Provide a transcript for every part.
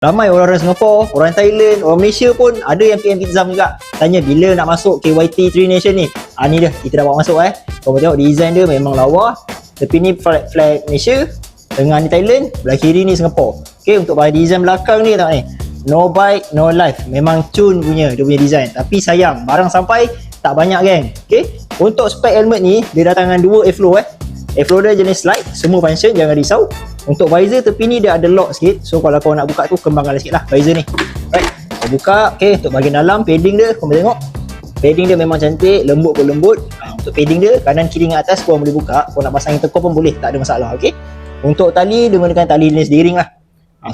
Ramai orang Singapore, orang Thailand, orang Malaysia pun ada yang PM exam juga. Tanya bila nak masuk KYT Tri Nation ni. Ni dia, kita dapat masuk Kau tengok design dia memang lawa. Tepi ni flag Malaysia, tengah ni Thailand, belah kiri ni Singapore. Okay, untuk bahagian design belakang ni tengok ni. No bike, no life. Memang cun punya dia punya design. Tapi sayang, barang sampai tak banyak geng. Okay, untuk spek helmet ni, dia datang dengan dua airflow Airflow dia jenis slide, semua function, jangan risau. Untuk visor tepi ni dia ada lock sikit. So kalau kau nak buka tu, kembangkan sikit lah visor ni. Right, kau buka. Okay, untuk bahagian dalam, padding dia, kau boleh tengok. Padding dia memang cantik, lembut pun lembut. Untuk padding dia, kanan kiri dengan atas kau boleh buka. Kau nak pasang tekor pun boleh, tak ada masalah. Okay, untuk tali, dia menggunakan tali jenis D-ring lah.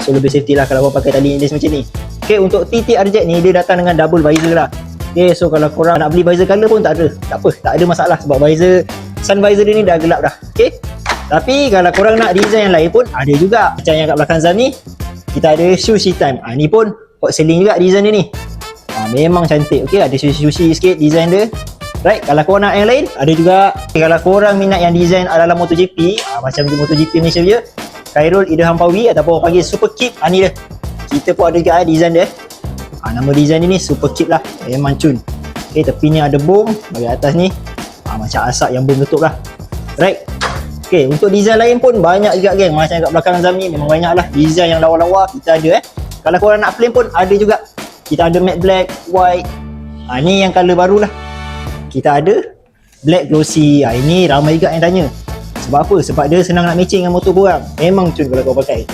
So lebih safety lah kalau kau pakai tali jenis macam ni. Okay, untuk TT RJ ni, dia datang dengan double visor lah. Okay, so kalau korang nak beli visor color pun tak ada. Tak apa, tak ada masalah sebab visor sun visor dia ni dah gelap dah. Okay, tapi kalau korang nak design yang lain pun ada juga. Macam yang kat belakang Zam ni, kita ada sushi time. Ni pun hot selling juga design dia ni. Memang cantik. Okay, ada sushi sikit design dia. Right, kalau korang nak yang lain ada juga. Okay, kalau korang minat yang design ala MotoGP, macam MotoGP Malaysia punya, Khairul Ida Hampawi ataupun orang panggil Super Kip, ni dia. Kita pun ada juga design dia. Nama design ni Super Kip lah. Memang cun. Okay, tepinya ada boom. Bahagian atas ni macam asap yang boom tutup lah. Right. Okay, untuk design lain pun banyak juga geng. Macam kat belakang Zam ni memang banyak lah design yang lawa-lawa kita ada Kalau korang nak plain pun ada juga. Kita ada matte black, white. Ni yang colour baru lah. Kita ada black glossy. Ini ramai juga yang tanya. Sebab apa? Sebab dia senang nak matching dengan motor korang. Memang cun kalau kau pakai.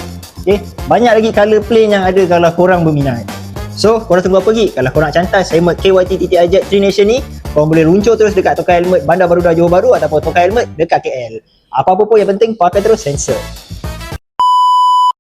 Okay, banyak lagi colour plain yang ada kalau korang berminat. So, korang tunggu apa lagi? Kalau korang nak cantas helmet KYT TTRJ Tri Nation ni, korang boleh runcur terus dekat Tokai Helmet Bandar Barudah Johor Bahru ataupun Tokai Helmet dekat KL. Apa-apa pun yang penting pakai terus sensor.